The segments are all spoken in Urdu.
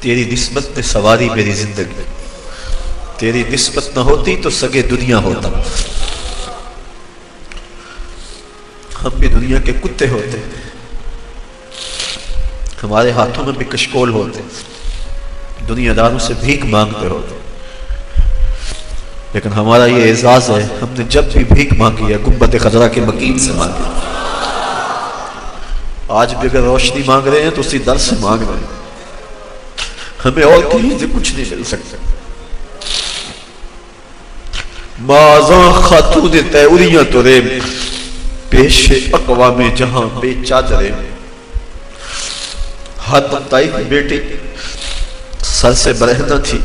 تیری نسبت نے سواری میری زندگی، تیری نسبت نہ ہوتی تو سگے دنیا ہوتا، ہم بھی دنیا کے کتے ہوتے، ہمارے ہاتھوں میں بھی کشکول ہوتے، دنیا داروں سے بھیک مانگتے ہوتے، لیکن ہمارا یہ اعزاز ہے ہم نے جب بھی بھیک مانگی ہے گنبد خضرا کے مکین سے مانگی، آج بھی اگر روشنی مانگ رہے ہیں تو اسی در سے مانگ رہے ہیں، ہمیں اور کہیں سے کچھ نہیں مل سکتا۔ مازاں خاتون تیوریاں تو ریم، پیش اقوام جہاں بے چادریں، ہاتھ بتائی بیٹی سر سے برہنہ تھی،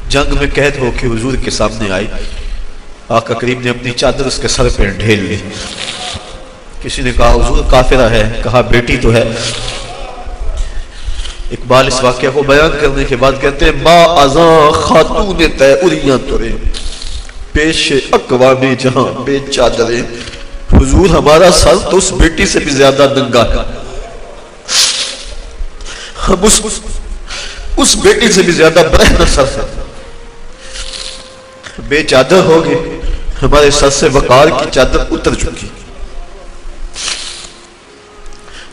جنگ میں قید ہو کے حضور کے سامنے آئی، آقا کریم نے اپنی چادر اس کے سر پہ ڈھیل لی، کسی نے کہا حضور کافرہ ہے، کہا بیٹی تو ہے۔ اقبال اس واقعہ کو بیان کرنے کے بعد کہتے ہیں ما ازاں خاتون تیوریاں ترے پیش اقوام جہاں بے چادریں، حضور ہمارا سر تو اس بیٹی سے بھی زیادہ ننگا ہے، ہم اس بیٹی سے بھی زیادہ برہنہ سر ہے، بے چادر ہو گئے، ہمارے سر سے وقار کی چادر اتر چکی،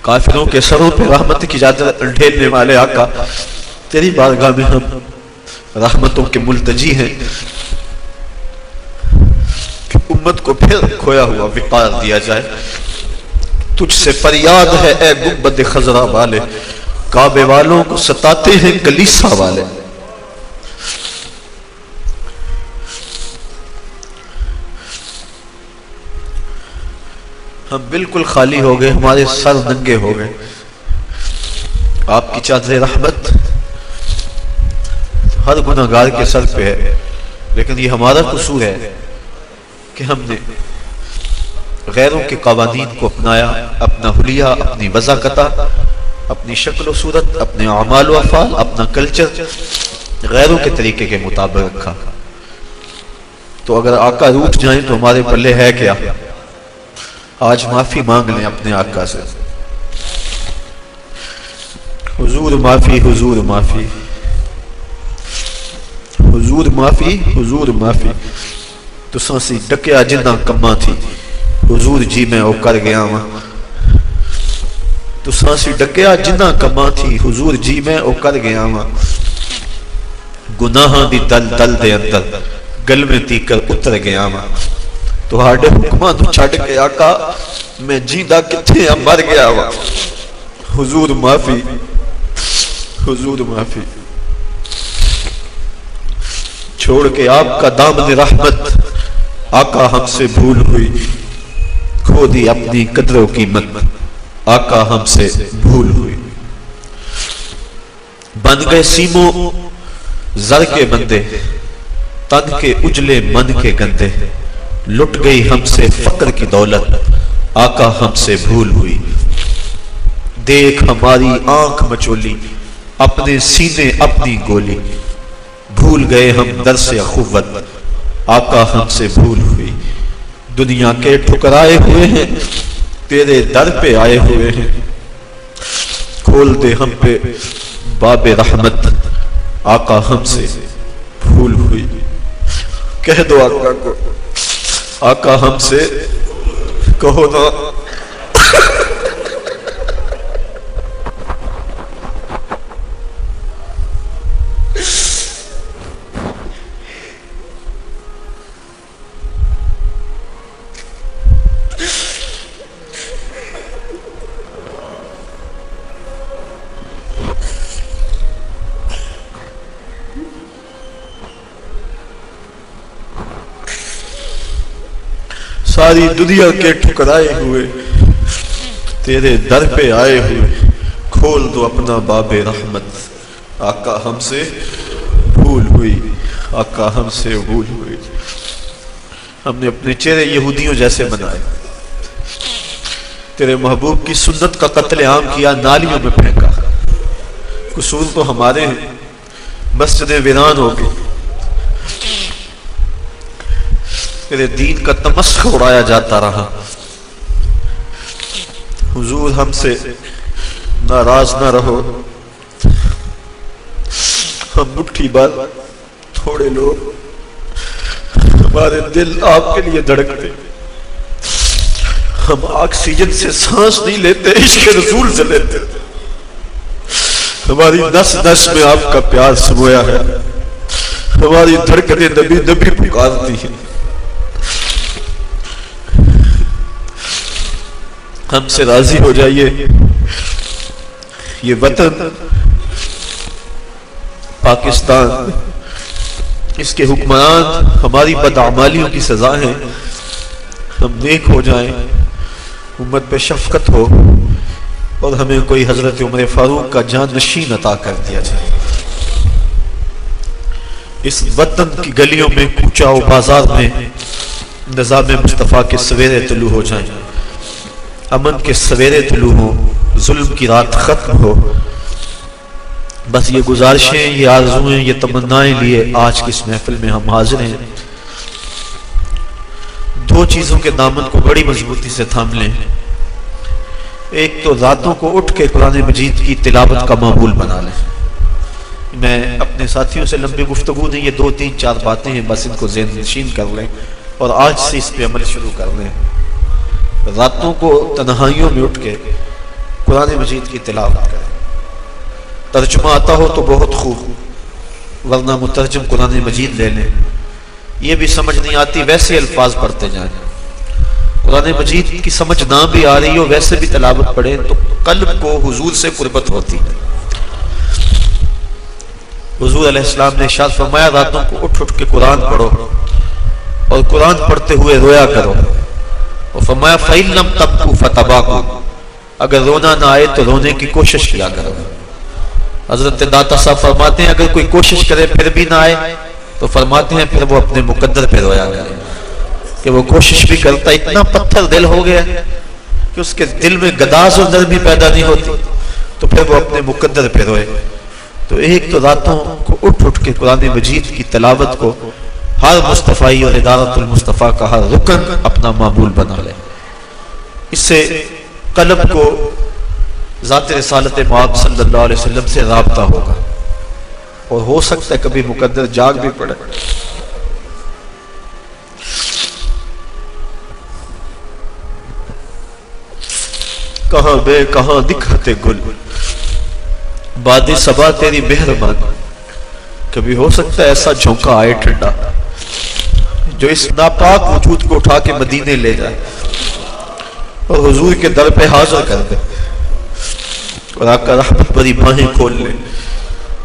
کافروں کے سروں پہ رحمت کی چادر ڈھیلنے والے آقا تیری بارگاہ میں ہم رحمتوں کے ملتجی ہیں کہ امت کو پھر کھویا ہوا وقار دیا جائے، تجھ سے فریاد ہے اے گنبد خضرا والے، کعبے والوں کو ستاتے ہیں کلیسا والے۔ ہم بالکل خالی ہو گئے، ہمارے سر ننگے ہو گئے، آپ کی چادر رحمت ہر گناہگار کے سر پہ ہے، لیکن یہ ہمارا قصور ہے کہ ہم نے غیروں کے قوانین کو اپنایا، اپنا حلیہ، اپنی وضاقتہ، اپنی شکل و صورت، اپنے اعمال و افعال، اپنا کلچر غیروں کے طریقے کے مطابق رکھا، تو اگر آقا روٹھ جائیں تو ہمارے پلے ہے کیا؟ آج معافی مانگ لیں اپنے آقا سے، حضور معافی، حضور معافی، حضور معافی، حضور معافی، تو سانسی ڈکیا جنہ کماں تھی، حضور جی میں او کر گیا ہاں، تو سانسی ڈکیا جنہ کماں تھی، حضور جی میں او کر گیا ہاں، گناہاں دی دل دل دے اندر گل میں تیکر اتر گیا ہاں، تو ہاڑے حکماں تو چھڑ کے آقا میں جیندہ کتھے مر گیا ہوا، حضور معافی، حضور معافی، چھوڑ کے آپ کا دامن رحمت آقا ہم سے بھول ہوئی، کھو دی اپنی قدر و قیمت آقا ہم سے بھول ہوئی، بن گئے سیموں زر کے بندے، تن کے اجلے من کے گندے، لٹ گئی ہم سے فقر کی دولت آقا ہم سے بھول ہوئی، دیکھ ہماری آنکھ مچولی اپنے سینے اپنی گولی، بھول گئے ہم درس اخوت آقا ہم سے بھول ہوئی، دنیا کے ٹھکرائے ہوئے ہیں تیرے در پہ آئے ہوئے ہیں، کھول دے ہم پہ باب رحمت آقا ہم سے بھول ہوئی، کہہ دو آقا کو آقا ہم سے کہو نا، ساری دنیا کے ٹھکرائے ہوئے تیرے در پہ آئے ہوئے، کھول دو اپنا باب رحمت آقا ہم سے بھول ہوئی، آقا ہم سے بھول ہوئی، ہم نے اپنے چہرے یہودیوں جیسے بنائے، تیرے محبوب کی سنت کا قتل عام کیا، نالیوں میں پھینکا، قصور تو ہمارے ہیں، مسجدیں ویران ہو گئی، تیرے دین کا تمسخ اڑایا جاتا رہا، حضور ہم سے ناراض نہ رہو، ہم مٹھی بھر تھوڑے لوگ، ہمارے دل آپ کے لیے دھڑکتے، ہم آکسیجن سے سانس نہیں لیتے، عشق رسول سے لیتے، ہماری نس نس میں آپ کا پیار سمویا ہے، ہماری دھڑکنیں نبی نبی پکارتی ہیں۔ ہم سے راضی ہو جائیے، یہ وطن پاکستان، اس کے حکمران ہماری بدعمالیوں کی سزا ہے، ہم نیک ہو جائیں، امت پہ شفقت ہو، اور ہمیں کوئی حضرت عمر فاروق کا جانشین عطا کر دیا جائے، اس وطن کی گلیوں میں، کوچہ و بازار میں نظام مصطفیٰ کے سویرے طلوع ہو جائیں، امن کے سویرے طلوع ہو، ظلم کی رات ختم ہو۔ بس یہ گزارشیں، یہ آرزویں، یہ تمنائیں لیے آج کی اس محفل میں ہم حاضر ہیں۔ دو چیزوں کے دامن کو بڑی مضبوطی سے تھام لیں، ایک تو راتوں کو اٹھ کے قرآن مجید کی تلاوت کا معمول بنا لیں۔ میں اپنے ساتھیوں سے لمبی گفتگو نہیں، یہ 2-3-4 باتیں ہیں، بس ان کو ذہن نشین کر لیں اور آج سے اس پہ عمل شروع کر لیں۔ راتوں کو تنہائیوں میں اٹھ کے قرآن مجید کی تلاوت کریں، ترجمہ آتا ہو تو بہت خوب، ورنہ مترجم قرآن مجید لے لیں، یہ بھی سمجھ نہیں آتی ویسے الفاظ پڑھتے جائیں، قرآن مجید کی سمجھ نہ بھی آ رہی ہو ویسے بھی تلاوت پڑھیں تو قلب کو حضور سے قربت ہوتی ہے۔ حضور علیہ السلام نے ارشاد فرمایا راتوں کو اٹھ اٹھ کے قرآن پڑھو اور قرآن پڑھتے ہوئے رویا کرو، اور فرمایا فَإِن لَمْ تَبْكُوا فَتَبَاكُوا، اگر رونا نہ آئے تو رونے کی کوشش کیا کرو۔ حضرت داتا صاحب فرماتے ہیں اگر کوئی کوشش کرے پھر بھی نہ آئے تو فرماتے ہیں پھر وہ اپنے مقدر پہ رویا کرے، کہ وہ کوشش بھی کرتا، اتنا پتھر دل ہو گیا کہ اس کے دل میں گداز و نرمی پیدا نہیں ہوتی، تو پھر وہ اپنے مقدر پہ روئے۔ تو ایک تو راتوں کو اٹھ اٹھ کے قرآن مجید کی تلاوت کو ہر مصطفی اور ادارت المصطفیٰ کا ہر رکن اپنا معمول بنا لے، اس سے قلب کو ذات رسالت مآب صلی اللہ علیہ وسلم سے رابطہ ہوگا، اور ہو سکتا ہے کبھی مقدر جاگ بھی پڑے۔ کہاں بے کہاں دکھاتے گل، باد صبا تیری مہربان، کبھی ہو سکتا ہے ایسا جھونکا آئے ٹھنڈا جو اس ناپاک وجود کو اٹھا کے مدینے لے جائے اور حضور کے در پہ حاضر کر دے اور آقا رحمت بری باہیں کھول لے۔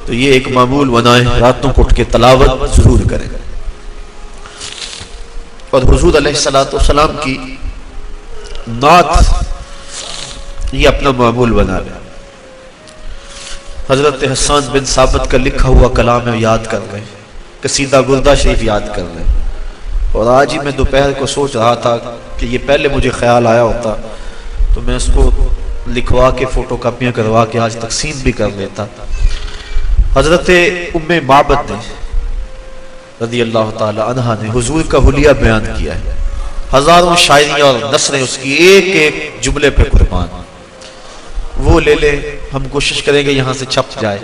تو یہ ایک معمول بنائیں، راتوں کو اٹھ کے تلاوت ضرور کریں، اور حضور علیہ السلام کی نعت یہ اپنا معمول بنا لیں۔ حضرت حسان بن ثابت کا لکھا ہوا کلام ہے یاد کر لیں، قصیدہ گردہ شریف یاد کر لیں، اور آج ہی میں دوپہر کو سوچ رہا تھا کہ یہ پہلے مجھے خیال آیا ہوتا تو میں اس کو لکھوا کے فوٹو کاپیاں کروا کے آج تقسیم بھی کر لیتا۔ حضرت ام معبد نے رضی اللہ تعالی عنہا نے حضور کا حلیہ بیان کیا ہے، ہزاروں شاعریاں اور نثریں اس کی ایک ایک جملے پہ قربان، وہ لے لے، ہم کوشش کریں گے یہاں سے چھپ جائے،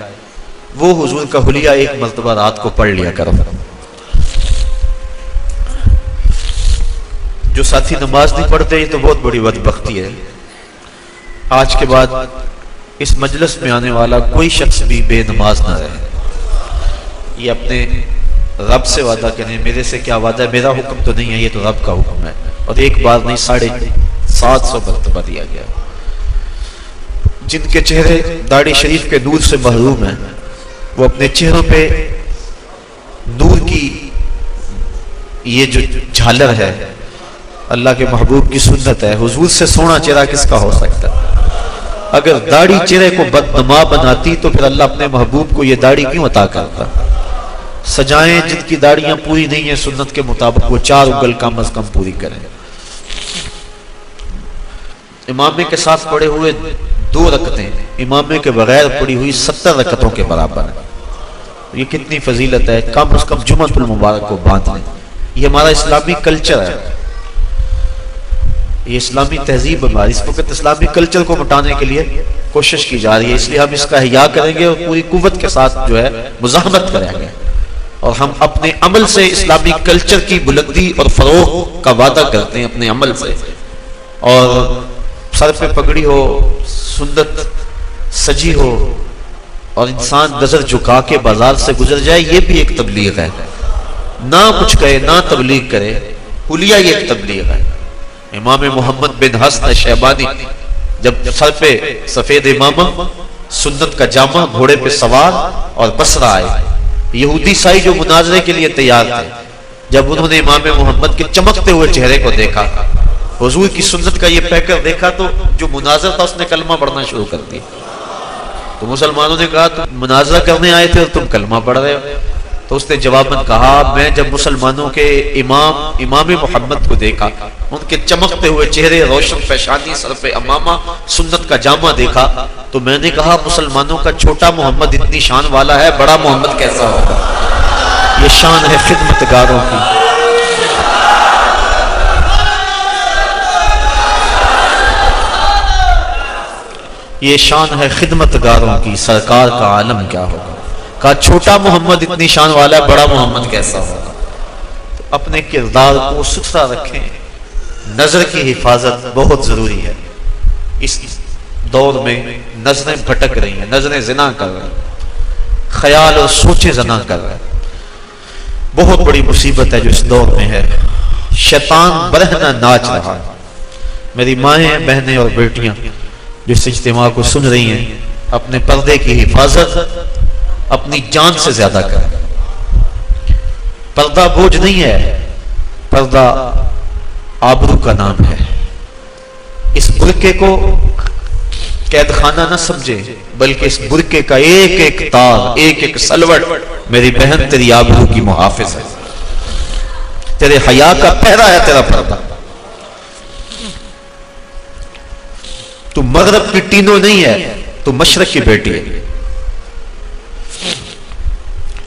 وہ حضور کا حلیہ ایک مرتبہ رات کو پڑھ لیا کرو۔ جو ساتھی نماز نہیں پڑھتے یہ تو بہت بڑی بدبختی ہے، آج کے بعد اس مجلس میں آنے والا کوئی شخص بھی بے نماز نہ رہے، یہ اپنے رب سے وعدہ کریں، میرے سے کیا وعدہ ہے، میرا حکم تو نہیں ہے، یہ تو رب کا حکم ہے، اور ایک بار نہیں 750 مرتبہ دیا گیا۔ جن کے چہرے داڑھی شریف کے نور سے محروم ہیں وہ اپنے چہروں پہ نور کی یہ جو جھالر ہے اللہ کے محبوب کی سنت ہے، حضور سے سونا چہرہ کس کا ہو سکتا ہے؟ اگر داڑھی چہرے کو بدنما بناتی تو پھر اللہ اپنے محبوب کو یہ داڑھی کیوں عطا کرتا؟ سجائیں جن کی داڑیاں پوری نہیں ہیں سنت کے مطابق، وہ 4 اگل کم از کم پوری کریں۔ امامے کے ساتھ پڑھے ہوئے 2 رکعتیں امامے کے بغیر پڑھی ہوئی 70 رکعتوں کے برابر ہے۔ یہ کتنی فضیلت ہے، کم از کم جمعۃ المبارک کو باندھ لیں۔ یہ ہمارا اسلامی کلچر ہے، یہ اسلامی تہذیب ہماری، اس وقت اسلامی کلچر کو مٹانے کے لیے کوشش کی جا رہی ہے، اس لیے ہم اس کا احیاء کریں گے اور پوری قوت کے ساتھ جو ہے مزاحمت کریں گے، اور ہم اپنے عمل سے اسلامی کلچر کی بلندی اور فروغ کا وعدہ کرتے ہیں اپنے عمل سے۔ اور سر پہ پگڑی ہو، سنت سجی ہو اور انسان نظر جھکا کے بازار سے گزر جائے، یہ بھی ایک تبلیغ ہے۔ نہ کچھ کہے نہ تبلیغ کرے، حلیہ یہ ایک تبلیغ ہے۔ امام محمد بن حسن شیبانی جب سر پہ سفید امامہ، سنت کا جامہ، گھوڑے پہ سوار اور بصرہ آئے، یہودی عیسائی جو مناظرے کے لیے تیار تھے، جب انہوں نے امام محمد کے چمکتے ہوئے چہرے کو دیکھا، حضور کی سنت کا یہ پیکر دیکھا، تو جو مناظر تھا اس نے کلمہ پڑھنا شروع کر دیا۔ تو مسلمانوں نے کہا تم مناظرہ کرنے آئے تھے اور تم کلمہ پڑھ رہے ہو؟ تو اس نے جواباً کہا میں جب مسلمانوں کے امام محمد کو دیکھا، ان کے چمکتے ہوئے چہرے، روشن پیشانی، سر پہ امامہ، سنت کا جامہ دیکھا، تو میں نے کہا مسلمانوں کا چھوٹا محمد اتنی شان والا ہے، بڑا محمد کیسا ہوگا؟ یہ شان ہے خدمتگاروں کی۔ یہ شان ہے خدمتگاروں کی، سرکار کا عالم کیا ہوگا؟ کہا چھوٹا محمد اتنی شان والا ہے، بڑا محمد کیسا ہوگا؟ تو اپنے کردار کو ستھرا رکھیں، نظر کی حفاظت بہت ضروری ہے۔ اس دور میں نظریں بھٹک رہی ہیں، نظریں زنا کر رہی ہیں، خیال اور سوچیں زنا کر رہے ہیں، بہت بڑی مصیبت ہے جو اس دور میں ہے۔ شیطان برہنہ ناچ رہا ہے۔ میری مائیں، بہنیں اور بیٹیاں جو اس اجتماع کو سن رہی ہیں، اپنے پردے کی حفاظت اپنی جان سے زیادہ کریں۔ پردہ بوجھ نہیں ہے، پردہ آبرو کا نام ہے۔ اس برقعے کو قید خانہ نہ سمجھے، بلکہ اس برقعے کا ایک ایک تار، ایک ایک سلوٹ میری بہن تیری آبرو کی محافظ ہے، تیرے حیا کا پہرا ہے تیرا پردہ۔ تو مغرب کی ٹینو نہیں ہے، تو مشرق کی بیٹی ہے۔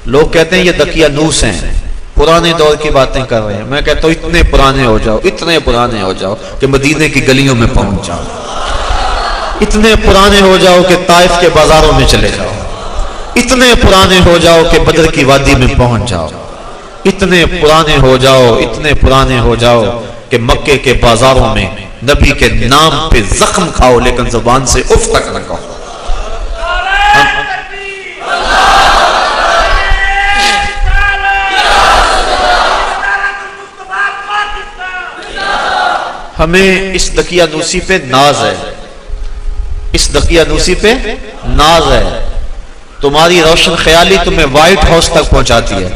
لوگ کہتے ہیں یہ دکیا نوس ہیں، پرانے دور کی باتیں کر رہے ہیں۔ میں کہتا ہوں اتنے پرانے ہو جاؤ، اتنے پرانے ہو جاؤ کہ مدینے کی گلیوں میں پہنچ جاؤ، اتنے پرانے ہو جاؤ کہ طائف کے بازاروں میں چلے جاؤ، اتنے پرانے ہو جاؤ کہ بدر کی وادی میں پہنچ جاؤ، اتنے پرانے ہو جاؤ، اتنے پرانے ہو جاؤ کہ مکے کے بازاروں میں نبی کے نام پہ زخم کھاؤ لیکن زبان سے اف تک نہ کہو۔ ہمیں اس دقیہ نوسی پہ ناز ہے، اس دقیہ نوسی پہ ناز ہے۔ تمہاری روشن خیالی تمہیں وائٹ ہاؤس تک پہنچاتی ہے،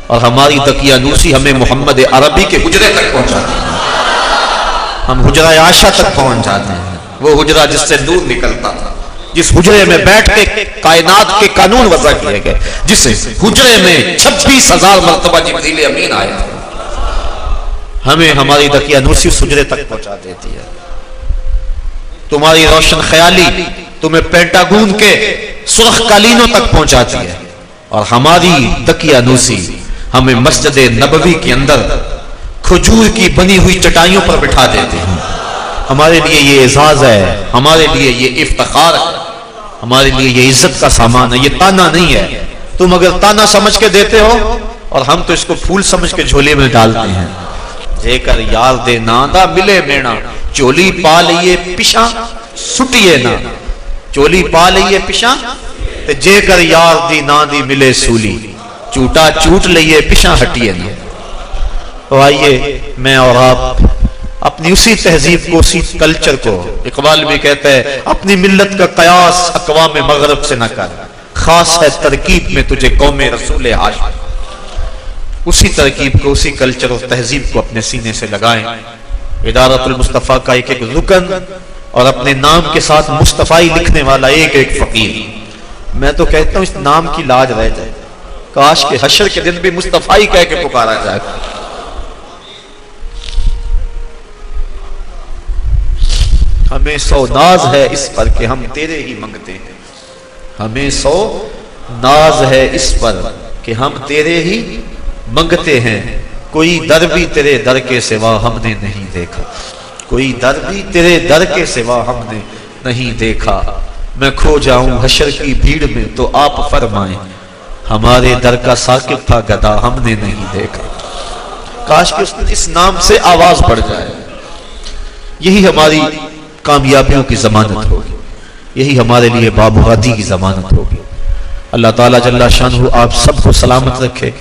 اور ہماری دقیہ نوسی ہمیں محمد عربی کے حجرے تک پہنچاتی ہے۔ ہم حجرہ عائشہ تک پہنچ جاتے ہیں، وہ حجرہ جس سے نور نکلتا تھا، جس حجرے میں بیٹھ کے کائنات کے قانون وضع کیے گئے، جس حجرے میں 26,000 مرتبہ جبریل امین آئے تھے۔ ہمیں ہماری دقیہ نوسی اس حجرے تک پہنچا دیتی ہے۔ تمہاری روشن خیالی تمہیں پینٹاگون کے سرخ قالینوں تک پہنچاتی ہے، اور ہماری دقیہ نوسی ہمیں مسجد نبوی کے اندر کھجور کی بنی ہوئی چٹائیوں پر بٹھا دیتے ہیں۔ ہمارے لیے یہ اعزاز ہے، ہمارے لیے یہ افتخار ہے، ہمارے لیے یہ عزت کا سامان ہے، یہ تانا نہیں ہے۔ تم اگر تانا سمجھ کے دیتے ہو اور ہم تو اس کو پھول سمجھ کے جھولے میں ڈالتے ہیں۔ جے کر یار دے نادا ملے مینا، چولی پا لئیے پشاں سٹیے نا، چولی پا لئیے پشاں تے جے کر یار دی نادی ملے سولی، چوٹا چوٹ لئیے پشاں ہٹیے نا۔ تو آئیے میں اور آپ اپنی اسی تہذیب کو، اسی کلچر کو، اقبال بھی کہتا ہے اپنی ملت کا قیاس اقوام مغرب سے نہ کر، خاص ہے ترکیب میں تجھے قوم رسول ہاشم۔ اسی ترکیب کو، اسی کلچر اور تہذیب کو اپنے سینے سے لگائیں۔ ادارت المصطفیٰ کا ایک ایک رکن اور اپنے نام کے ساتھ مصطفی لکھنے والا ایک ایک فقیر۔ میں تو کہتا ہوں اس نام کی لاج رہ جائے، کاش کہ حشر کے دن بھی مصطفی کہہ کے پکارا جائے۔ ہمیں سو ناز ہے اس پر کہ ہم تیرے ہی منگتے ہیں، ہمیں سو ناز ہے اس پر کہ ہم تیرے ہی منگتے ہیں۔ کوئی در بھی تیرے در کے سوا ہم نے نہیں دیکھا، کوئی در بھی تیرے در کے سوا ہم نے نہیں دیکھا۔ میں کھو جاؤں حشر کی بھیڑ میں تو آپ فرمائیں ہمارے در کا ساکب تھا گدا ہم نے نہیں دیکھا. کاش کہ اس نام سے آواز بڑھ جائے. یہی ہماری کامیابیوں کی ضمانت ہوگی, یہی ہمارے لیے بابرادی کی ضمانت ہوگی. اللہ تعالیٰ جل شانہ آپ سب کو سلامت رکھے,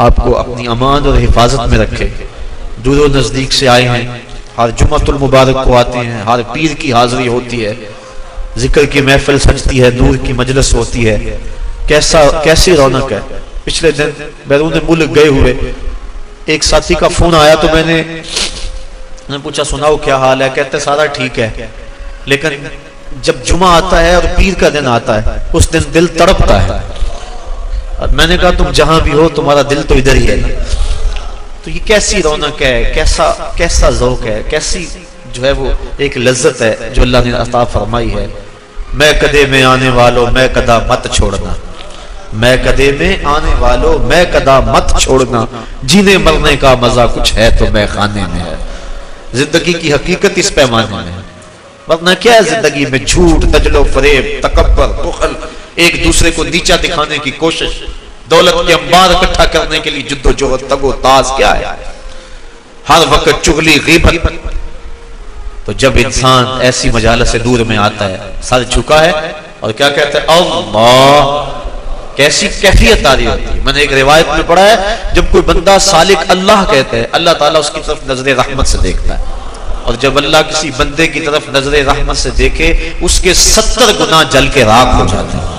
آپ کو اپنی امان اور حفاظت میں رکھے. دور و نزدیک سے آئے ہیں, ہر جمعۃ المبارک کو آتے ہیں, ہر پیر کی حاضری ہوتی ہے, ذکر کی محفل سجتی ہے, نور کی مجلس ہوتی ہے. کیسی رونق ہے. پچھلے دن بیرون ملک گئے ہوئے ایک ساتھی کا فون آیا تو میں نے پوچھا سناؤ کیا حال ہے. کہتے سارا ٹھیک ہے, لیکن جب جمعہ آتا ہے اور پیر کا دن آتا ہے اس دن دل تڑپتا ہے. اور میں نے کہا تم جہاں بھی ہو تمہارا دل تو ادھر ہی ہے. تو یہ کیسی رونق ہے, کیسا ذوق ہے, کیسی جو ہے وہ ایک لذت ہے جو اللہ نے عطا فرمائی ہے. میں کدے میں آنے والوں میں کدا مت چھوڑنا, میں کدے میں آنے والوں میں کدا مت چھوڑنا, جینے مرنے کا مزہ کچھ ہے تو میں خانے میں ہے. زندگی کی حقیقت اس پیمانے میں ہے, ورنہ کیا ہے زندگی میں جھوٹ, دجل و فریب, تکبر, بخل, ایک دوسرے کو نیچا دکھانے کی کوشش, دولت کے انبار اکٹھا کرنے کے لیے جد و جہد, تگ و تاز, کیا ہے ہر وقت چغلی, غیبت. تو جب انسان ایسی مجالس سے دور میں آتا ہے, سر جھکا ہے اور کیا کہتا ہے اللہ, کیسی کیفیت آ رہی ہوتی ہے. میں نے ایک روایت میں پڑھا ہے جب کوئی بندہ سالک اللہ کہتا ہے اللہ تعالیٰ اس کی طرف نظر رحمت سے دیکھتا ہے, اور جب اللہ کسی بندے کی طرف نظر رحمت سے دیکھے اس کے 70 گناہ جل کے راکھ ہو جاتے ہیں.